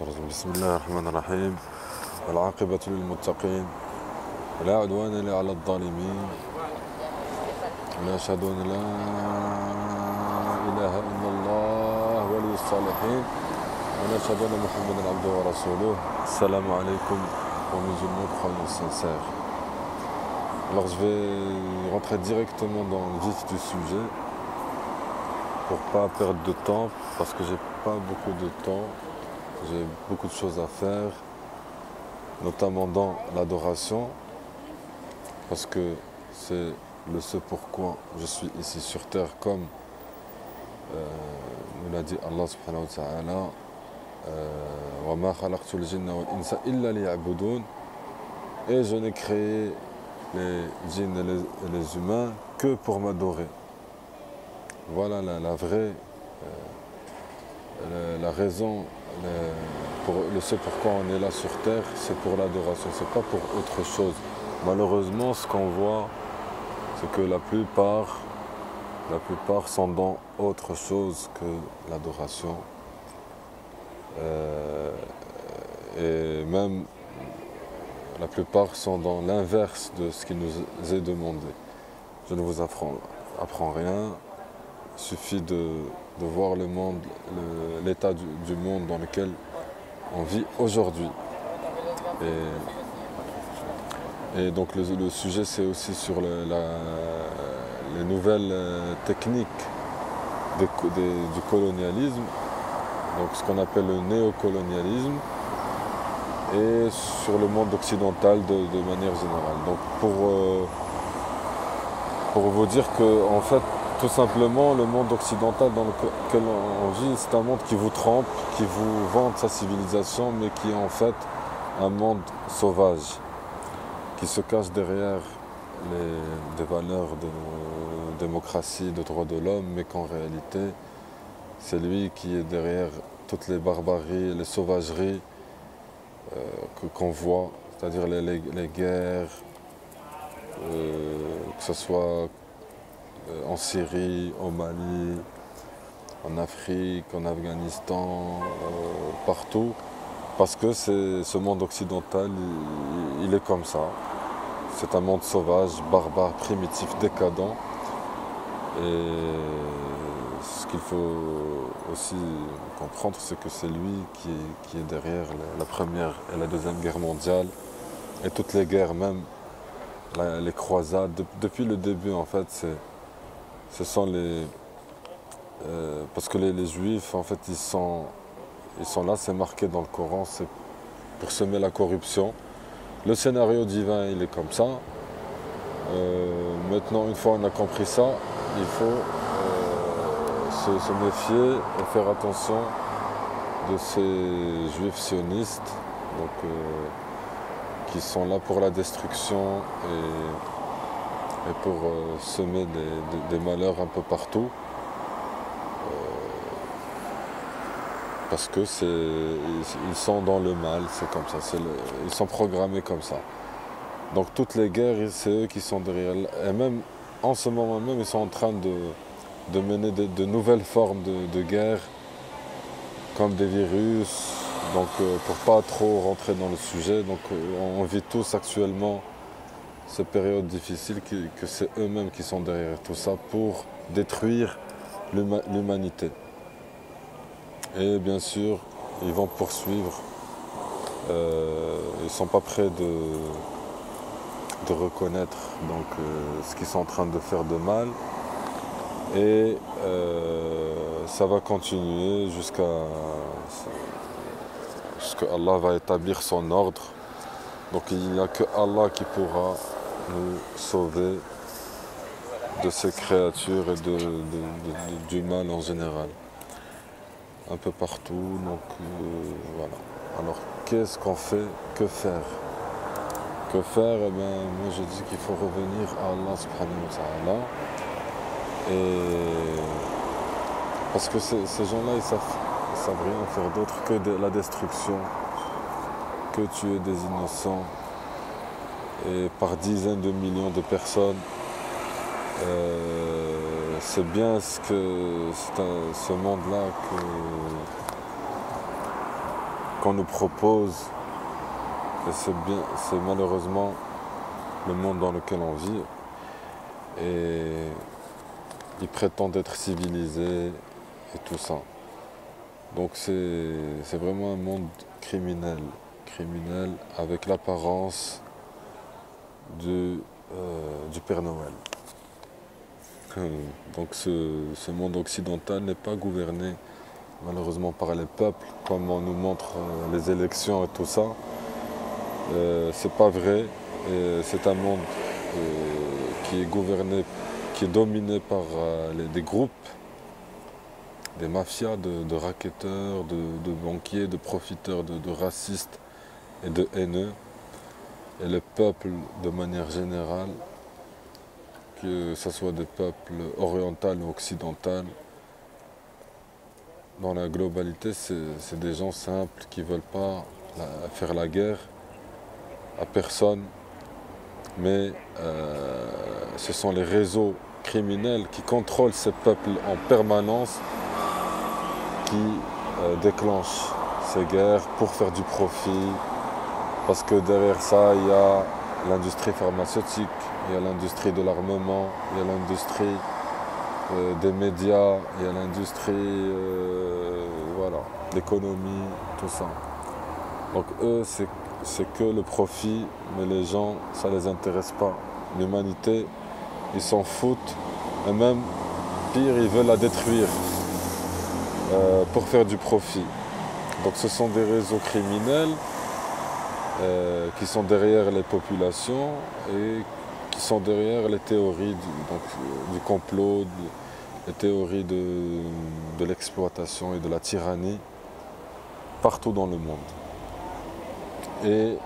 الرجيم. بسم الله الرحمن الرحيم. والعاقبة للمتقين ولا عدوان إلا على الظالمين. ونشهد أن لا إله إلا الله ولي الصالحين ونشهد أن محمدا عبده ورسوله. Salam alaikum aux musulmans croyants sincères. Alors je vais rentrer directement dans le vif du sujet pour pas perdre de temps parce que j'ai pas beaucoup de temps. J'ai beaucoup de choses à faire, notamment dans l'adoration, parce que c'est le ce pourquoi je suis ici sur terre, comme nous l'a dit Allah subhanahu wa ta'ala, وَمَا خَلَقْتُ الْجِنَّ وَالْإِنسَ إِلَّا لِيَعْبُدُونَ. Et je n'ai créé les djinns et les humains que pour m'adorer. Voilà la vraie, la raison, pour le ce pourquoi on est là sur terre, c'est pour l'adoration, c'est pas pour autre chose. Malheureusement, ce qu'on voit, c'est que la plupart sont dans autre chose que l'adoration. Et même la plupart sont dans l'inverse de ce qui nous est demandé. Je ne vous apprends rien, il suffit de voir le monde, l'état du monde dans lequel on vit aujourd'hui. Et donc le sujet, c'est aussi sur les nouvelles techniques du colonialisme, donc ce qu'on appelle le néocolonialisme, et sur le monde occidental de manière générale. Donc pour vous dire que, en fait, tout simplement, le monde occidental dans lequel on vit, c'est un monde qui vous trompe, qui vous vante sa civilisation, mais qui est en fait un monde sauvage, qui se cache derrière des valeurs de démocratie, de droits de l'homme, mais qu'en réalité, c'est lui qui est derrière toutes les barbaries, les sauvageries qu'on voit, c'est-à-dire les guerres, que ce soit en Syrie, au Mali, en Afrique, en Afghanistan, partout, parce que ce monde occidental, il est comme ça. C'est un monde sauvage, barbare, primitif, décadent. Et ce qu'il faut aussi comprendre, c'est que c'est lui qui est derrière la Première et la Deuxième Guerre mondiale, et toutes les guerres, même les croisades. Depuis le début, en fait, ce sont parce que les Juifs, en fait, ils sont là, c'est marqué dans le Coran, c'est pour semer la corruption. Le scénario divin, il est comme ça. Maintenant, une fois on a compris ça, il faut se méfier et faire attention de ces Juifs sionistes, donc, qui sont là pour la destruction et pour semer des malheurs un peu partout. Parce que ils sont dans le mal, c'est comme ça, ils sont programmés comme ça. Donc toutes les guerres, c'est eux qui sont derrière. Et même en ce moment même, ils sont en train de mener de nouvelles formes de guerre, comme des virus. Donc pour pas trop rentrer dans le sujet, donc on vit tous actuellement ces périodes difficiles, que c'est eux-mêmes qui sont derrière tout ça pour détruire l'humanité. Et bien sûr, ils vont poursuivre. Ils ne sont pas prêts de reconnaître donc, ce qu'ils sont en train de faire de mal. Et ça va continuer jusqu'à ce que Allah va établir son ordre. Donc il n'y a que Allah qui pourra nous sauver de ces créatures et du mal en général. Un peu partout, donc voilà. Alors qu'est-ce qu'on fait? Que faire? Que faire? Eh bien, moi je dis qu'il faut revenir à Allah subhanahu wa ta'ala. Et parce que ces gens-là, ils savent rien faire d'autre que de la destruction, que tuer des innocents, et par dizaines de millions de personnes. C'est bien ce monde-là qu'on nous propose, et c'est malheureusement le monde dans lequel on vit, et ils prétendent être civilisés et tout ça. Donc c'est vraiment un monde criminel avec l'apparence du Père Noël. Donc ce monde occidental n'est pas gouverné malheureusement par les peuples, comme on nous montre les élections et tout ça. C'est pas vrai. C'est un monde qui est gouverné, qui est dominé par des groupes, des mafias de racketteurs, de banquiers, de profiteurs, de racistes et de haineux. Et le peuple, de manière générale, que ce soit des peuples orientaux ou occidentaux, dans la globalité, c'est des gens simples qui ne veulent pas faire la guerre à personne, mais ce sont les réseaux criminels qui contrôlent ces peuples en permanence, qui déclenchent ces guerres pour faire du profit, parce que derrière ça, il y a l'industrie pharmaceutique, il y a l'industrie de l'armement, il y a l'industrie des médias, il y a l'industrie voilà, l'économie, tout ça. Donc eux, c'est que le profit, mais les gens, ça ne les intéresse pas. L'humanité, ils s'en foutent, et même pire, ils veulent la détruire pour faire du profit. Donc ce sont des réseaux criminels qui sont derrière les populations et qui sont derrière les théories du complot, les théories de l'exploitation et de la tyrannie partout dans le monde. Et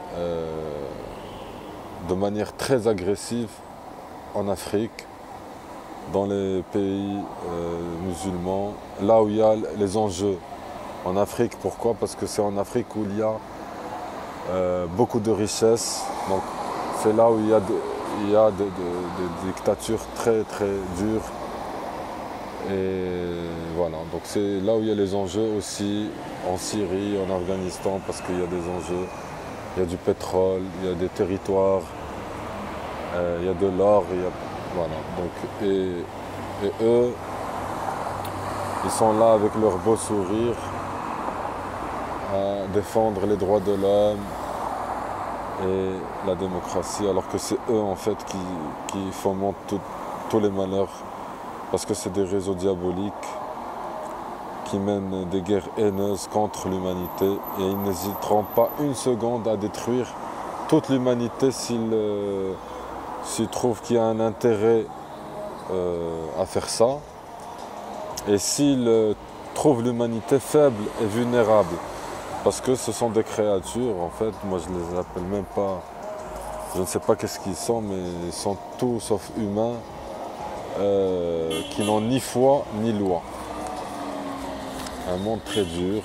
de manière très agressive en Afrique, dans les pays musulmans, là où il y a les enjeux. En Afrique, pourquoi? Parce que c'est en Afrique où il y a beaucoup de richesses. Donc c'est là où il y a des dictatures très très dures. Et voilà, donc c'est là où il y a les enjeux aussi, en Syrie, en Afghanistan, parce qu'il y a des enjeux. Il y a du pétrole, il y a des territoires, il y a de l'or, voilà. Donc, et eux, ils sont là avec leur beau sourire à défendre les droits de l'homme et la démocratie, alors que c'est eux en fait qui fomentent tous les malheurs, parce que c'est des réseaux diaboliques qui mènent des guerres haineuses contre l'humanité, et ils n'hésiteront pas une seconde à détruire toute l'humanité s'ils trouvent qu'il y a un intérêt à faire ça, et s'ils trouvent l'humanité faible et vulnérable, parce que ce sont des créatures, en fait, moi je les appelle même pas, je ne sais pas qu'est-ce qu'ils sont, mais ils sont tout sauf humains, qui n'ont ni foi ni loi. Un monde très dur.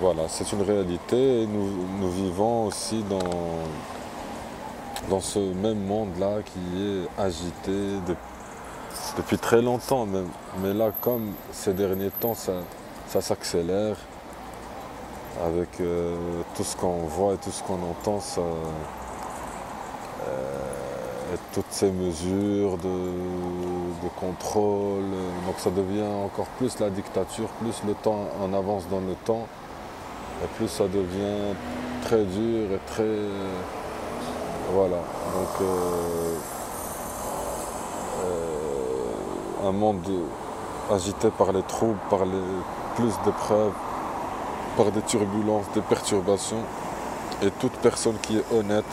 Voilà, c'est une réalité, et nous vivons aussi dans ce même monde-là qui est agité depuis très longtemps même. Mais là, comme ces derniers temps, ça s'accélère avec tout ce qu'on voit et tout ce qu'on entend, et toutes ces mesures de contrôle. Donc ça devient encore plus la dictature, plus le temps en avance dans le temps, et plus ça devient très dur et très... voilà. Donc un monde agité par les troubles, par plus d'épreuves, par des turbulences, des perturbations, et toute personne qui est honnête,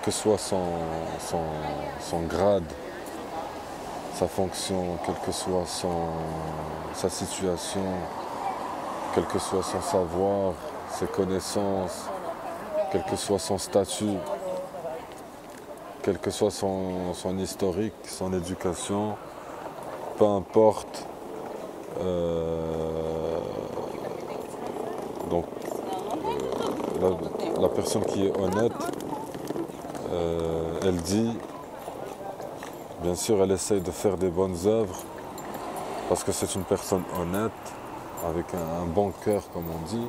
que soit son grade, sa fonction, quelle que soit sa situation, quel que soit son savoir, ses connaissances, quel que soit son statut, quel que soit son historique, son éducation, peu importe. Donc la personne qui est honnête, elle dit Bien sûr, elle essaye de faire des bonnes œuvres parce que c'est une personne honnête, avec un bon cœur, comme on dit.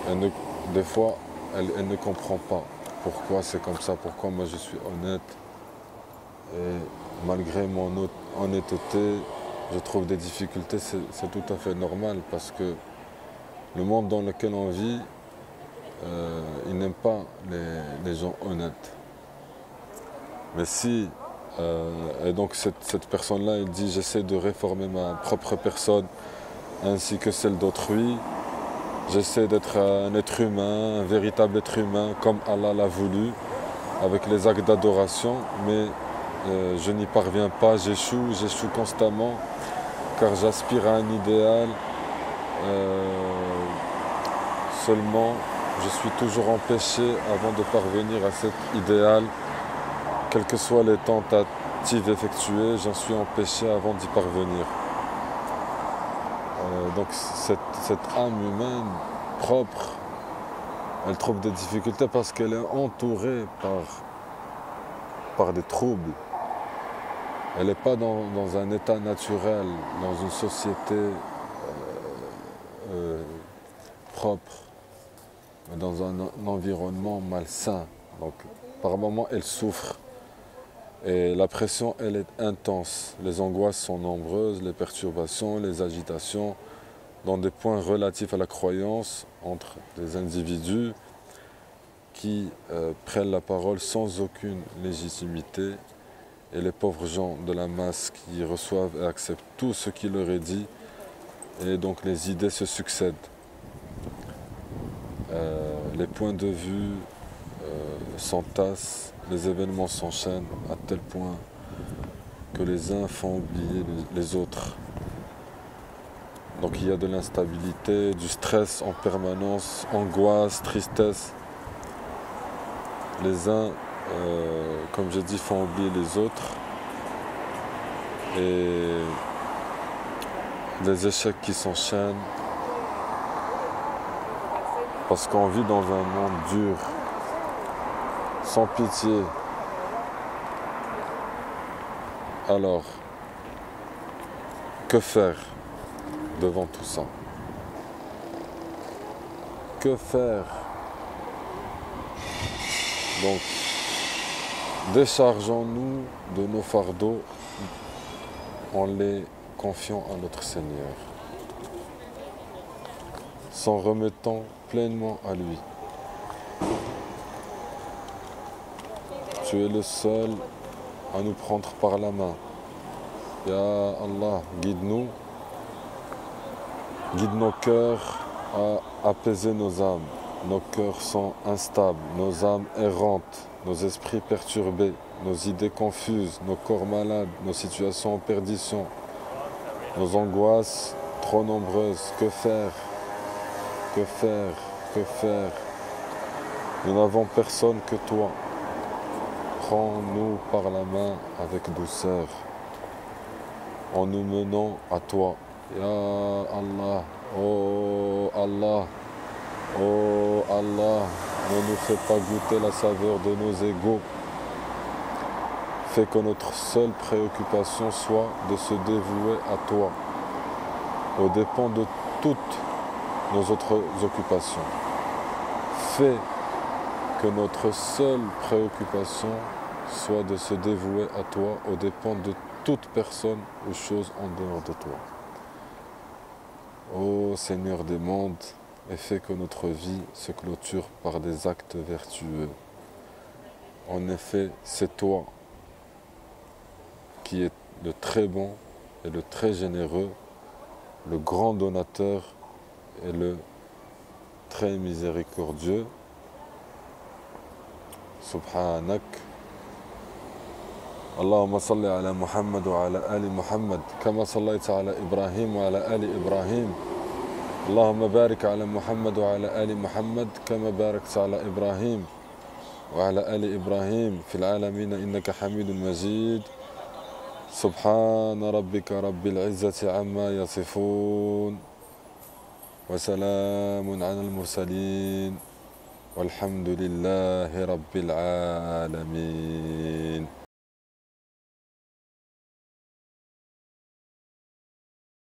Elle ne- des fois, elle ne comprend pas pourquoi c'est comme ça, pourquoi moi je suis honnête. Et malgré mon honnêteté, je trouve des difficultés, c'est tout à fait normal parce que le monde dans lequel on vit, il n'aime pas les gens honnêtes. Mais si, et donc cette personne-là, elle dit j'essaie de réformer ma propre personne ainsi que celle d'autrui. J'essaie d'être un être humain, un véritable être humain comme Allah l'a voulu, avec les actes d'adoration, mais je n'y parviens pas, j'échoue constamment, car j'aspire à un idéal. Seulement, je suis toujours empêché avant de parvenir à cet idéal. Quelles que soient les tentatives effectuées, j'en suis empêché avant d'y parvenir. Donc cette âme humaine propre, elle trouve des difficultés parce qu'elle est entourée par des troubles. Elle n'est pas dans un état naturel, dans une société propre, mais dans un environnement malsain. Donc par moments, elle souffre. Et la pression, elle est intense. Les angoisses sont nombreuses, les perturbations, les agitations, dans des points relatifs à la croyance entre des individus qui prennent la parole sans aucune légitimité et les pauvres gens de la masse qui reçoivent et acceptent tout ce qui leur est dit et donc les idées se succèdent. Les points de vue s'entassent, les événements s'enchaînent à tel point que les uns font oublier les autres. Donc il y a de l'instabilité, du stress en permanence, angoisse, tristesse. Les uns, comme j'ai dit, font oublier les autres. Et les échecs qui s'enchaînent. Parce qu'on vit dans un monde dur, sans pitié. Alors, que faire devant tout ça? Que faire? Donc, déchargeons-nous de nos fardeaux en les confiant à notre Seigneur, s'en remettant pleinement à lui. Tu es le seul à nous prendre par la main. Ya Allah, guide-nous, guide nos cœurs à apaiser nos âmes. Nos cœurs sont instables, nos âmes errantes, nos esprits perturbés, nos idées confuses, nos corps malades, nos situations en perdition, nos angoisses trop nombreuses. Que faire? Que faire? Que faire? Nous n'avons personne que toi. Prends-nous par la main avec douceur, en nous menant à toi. Ya Allah, oh Allah, oh Allah, ne nous fais pas goûter la saveur de nos égaux. Fais que notre seule préoccupation soit de se dévouer à toi, aux dépens de toutes nos autres occupations. Fais que notre seule préoccupation soit de se dévouer à toi, aux dépens de toute personne ou chose en dehors de toi. Ô Seigneur des mondes, et fais que notre vie se clôture par des actes vertueux. En effet, c'est toi qui es le très bon et le très généreux, le grand donateur et le très miséricordieux. Subhanak. Allahumma salli ala Muhammad wa ala ali Muhammad, kama sallayta ala Ibrahim wa ala ali Ibrahim. اللهم بارك على محمد وعلى آل محمد كما باركت على إبراهيم وعلى آل إبراهيم في العالمين إنك حميد مجيد. سبحان ربك رب العزة عما يصفون وسلام على المرسلين Walhamdulillahi Rabbil Alamin.